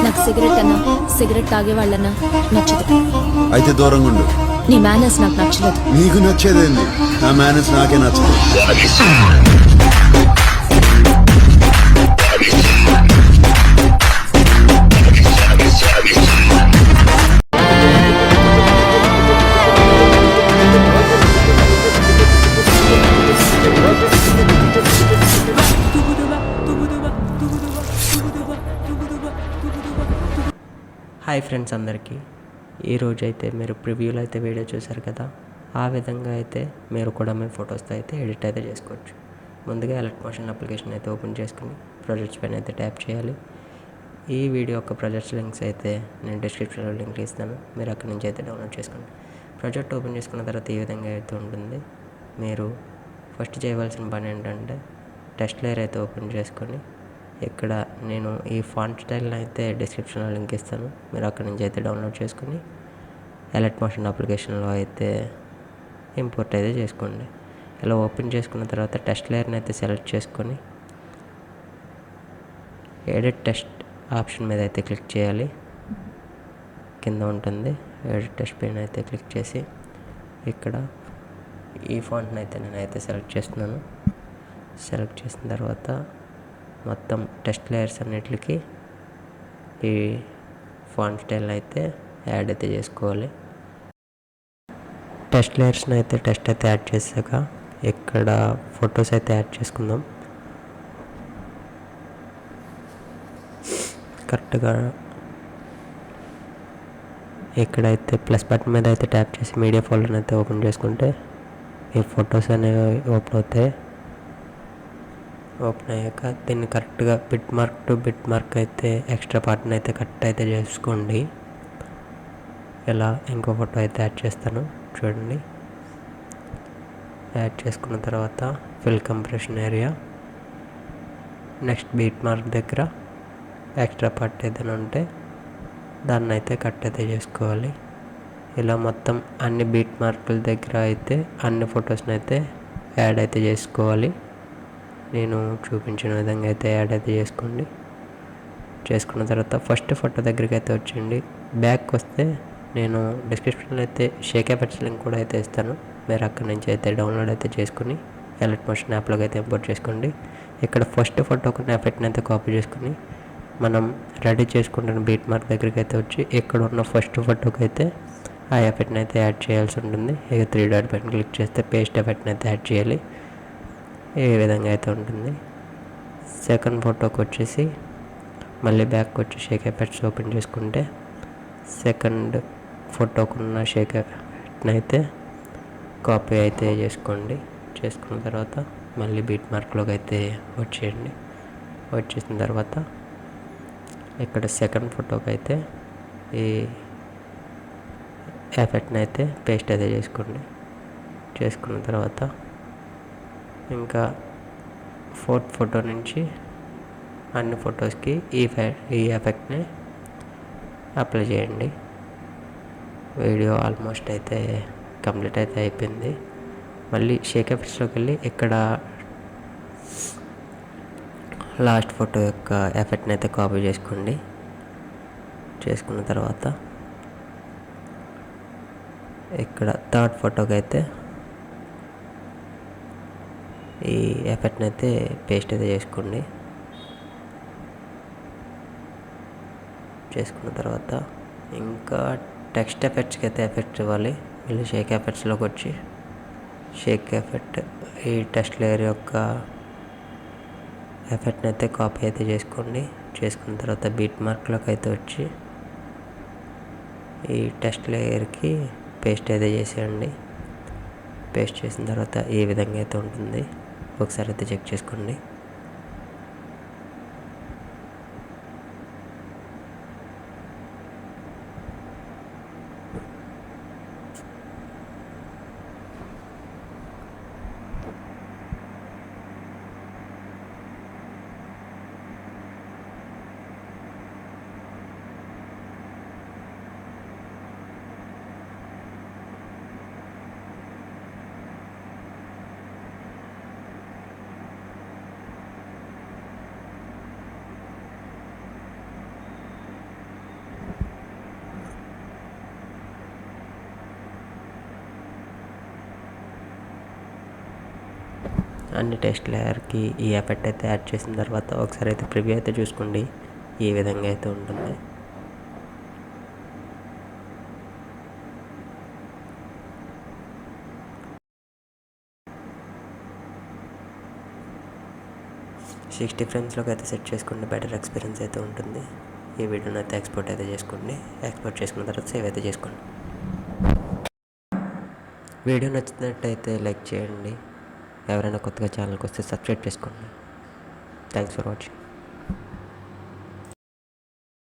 నాకు సిగరెట్ అన్నా సిగరెట్ తాగే వాళ్ళన్నా నచ్చదు. అయితే దూరంగా ఉండు. నీ మేనర్స్ నాకు నచ్చలేదు. నీకు నచ్చేదేంది? నా మేనర్స్ నాకే నచ్చదు. హాయ్ ఫ్రెండ్స్ అందరికీ. ఈరోజు అయితే మీరు ప్రివ్యూలో అయితే వీడియో చూసారు కదా, ఆ విధంగా అయితే మీరు కూడా మీ ఫొటోస్తో అయితే ఎడిట్ అయితే చేసుకోవచ్చు. ముందుగా ఎలక్ట్ మోషన్ అప్లికేషన్ అయితే ఓపెన్ చేసుకుని ప్రాజెక్ట్స్ పైన అయితే ట్యాప్ చేయాలి. ఈ వీడియో యొక్క ప్రాజెక్ట్స్ లింక్స్ అయితే నేను డిస్క్రిప్షన్లో లింక్ ఇస్తాను, మీరు అక్కడి నుంచి అయితే డౌన్లోడ్ చేసుకోండి. ప్రాజెక్ట్ ఓపెన్ చేసుకున్న తర్వాత ఈ విధంగా అయితే ఉంటుంది. మీరు ఫస్ట్ చేయవలసిన పని ఏంటంటే టెస్ట్ లేయర్ అయితే ఓపెన్ చేసుకొని ఇక్కడ నేను ఈ ఫాంట్ స్టైల్ని అయితే డిస్క్రిప్షన్లో లింక్ ఇస్తాను, మీరు అక్కడి నుంచి అయితే డౌన్లోడ్ చేసుకుని ఎలక్ట్ మోషన్ అప్లికేషన్లో అయితే ఇంపోర్ట్ అయితే చేసుకోండి. ఇలా ఓపెన్ చేసుకున్న తర్వాత టెస్ట్ లేయర్ని అయితే సెలెక్ట్ చేసుకొని ఎడిట్ టెస్ట్ ఆప్షన్ మీద అయితే క్లిక్ చేయాలి. కింద ఉంటుంది ఎడిట్ టెస్ట్ పైన అయితే క్లిక్ చేసి ఇక్కడ ఈ ఫాంట్ని అయితే నేనైతే సెలెక్ట్ చేస్తున్నాను. సెలెక్ట్ చేసిన తర్వాత మొత్తం టెస్ట్ లేయర్స్ అన్నిటికి ఈ ఫాంట్ స్టైల్ అయితే యాడ్ అయితే చేసుకోవాలి. టెస్ట్ లేయర్స్ని అయితే యాడ్ చేశాక ఇక్కడ ఫొటోస్ అయితే యాడ్ చేసుకుందాం. కరెక్ట్గా ఇక్కడైతే ప్లస్ బటన్ మీద అయితే ట్యాప్ చేసి మీడియా ఫోల్డర్ని అయితే ఓపెన్ చేసుకుంటే ఈ ఫొటోస్ అనేవి ఓపెన్ అవుతాయి. ఓపెన్ అయ్యాక దీన్ని కరెక్ట్గా bit mark to bit mark అయితే ఎక్స్ట్రా పార్ట్ని అయితే కట్ అయితే చేసుకోండి. ఇలా ఇంకో ఫోటో అయితే యాడ్ చేస్తాను చూడండి. యాడ్ చేసుకున్న తర్వాత fill compression area next beat mark దగ్గర ఎక్స్ట్రా పార్ట్ ఏదైనా ఉంటే దాన్ని అయితే కట్ అయితే చేసుకోవాలి. ఇలా మొత్తం అన్ని బీట్ మార్కుల దగ్గర అయితే అన్ని ఫొటోస్ని అయితే యాడ్ అయితే చేసుకోవాలి. నేను చూపించిన విధంగా అయితే యాడ్ అయితే చేసుకోండి. చేసుకున్న తర్వాత ఫస్ట్ ఫోటో దగ్గరికి అయితే వచ్చేయండి. బ్యాక్ వస్తే నేను డిస్క్రిప్షన్లో అయితే షేక్ ఎఫెక్ట్స్ లింక్ కూడా అయితే ఇస్తాను, మీరు అక్కడి నుంచి అయితే డౌన్లోడ్ అయితే చేసుకుని ఎలక్ట్ మోషన్ యాప్లోకి అయితే ఇంపోర్ట్ చేసుకోండి. ఇక్కడ ఫస్ట్ ఫోటోకున్న ఎఫెక్ట్ని అయితే కాపీ చేసుకుని మనం రెడీ చేసుకుంటున్న బీట్ మార్క్ దగ్గరికి అయితే వచ్చి ఇక్కడ ఉన్న ఫస్ట్ ఫోటోకి అయితే ఆ ఎఫెక్ట్ని అయితే యాడ్ చేయాల్సి ఉంటుంది. ఇక 3 డాట్ పైన క్లిక్ చేస్తే పేస్ట్ ఎఫెక్ట్ని అయితే యాడ్ చేయాలి. ఏ విధంగా అయితే ఉంటుంది. సెకండ్ ఫోటోకి వచ్చేసి మళ్ళీ బ్యాక్ వచ్చి షేక్ ఎఫెక్ట్స్ ఓపెన్ చేసుకుంటే సెకండ్ ఫోటోకున్న షేక్ ఎఫెక్ట్ని అయితే కాపీ అయితే చేసుకోండి. చేసుకున్న తర్వాత మళ్ళీ బీట్ మార్క్లోకి అయితే వచ్చేయండి. వచ్చేసిన తర్వాత ఇక్కడ సెకండ్ ఫోటోకి అయితే ఈ ఎఫెక్ట్ని అయితే పేస్ట్ అయితే చేసుకోండి. చేసుకున్న తర్వాత ఇంకా ఫోర్త్ ఫోటో నుంచి అన్ని ఫొటోస్కి ఈ ఎఫెక్ట్ని అప్లై చేయండి. వీడియో ఆల్మోస్ట్ అయితే కంప్లీట్ అయితే అయిపోయింది. మళ్ళీ షేక్ ఎఫెక్ట్స్లోకి వెళ్ళి ఇక్కడ లాస్ట్ ఫోటో యొక్క ఎఫెక్ట్ని అయితే కాపీ చేసుకోండి. చేసుకున్న తర్వాత ఇక్కడ థర్డ్ ఫోటోకి అయితే ఈ ఎఫెక్ట్ని అయితే పేస్ట్ అయితే చేసుకోండి. చేసుకున్న తర్వాత ఇంకా టెక్స్ట్ ఎఫెక్ట్స్కి అయితే ఎఫెక్ట్ ఇవ్వాలి. మళ్ళీ షేక్ ఎఫెక్ట్స్లోకి వచ్చి షేక్ ఎఫెక్ట్ ఈ టెస్ట్ లేయర్ యొక్క ఎఫెక్ట్ని అయితే కాపీ అయితే చేసుకోండి. చేసుకున్న తర్వాత బీట్ మార్క్లోకి అయితే వచ్చి ఈ టెస్ట్ లేయర్కి పేస్ట్ అయితే చేసేయండి. పేస్ట్ చేసిన తర్వాత ఈ విధంగా అయితే ఉంటుంది. ఒకసారి అయితే చెక్ చేసుకోండి. అన్ని టెస్ట్ లేయర్కి ఈ ఎఫెక్ట్ అయితే యాడ్ చేసిన తర్వాత ఒకసారి అయితే ప్రివ్యూ అయితే చూసుకోండి. ఈ విధంగా అయితే ఉంటుంది. సిక్స్టీ ఫ్రేమ్స్లోకి అయితే సెట్ చేసుకోండి. బెటర్ ఎక్స్పీరియన్స్ అయితే ఉంటుంది. ఈ వీడియోని అయితే ఎక్స్పోర్ట్ అయితే చేసుకోండి. ఎక్స్పోర్ట్ చేసుకున్న తర్వాత సేవ్ అయితే చేసుకోండి. వీడియో నచ్చినట్టయితే లైక్ చేయండి. ఎవరైనా కొత్తగా ఛానల్కి వస్తే సబ్స్క్రైబ్ చేసుకోండి. Thanks for watching.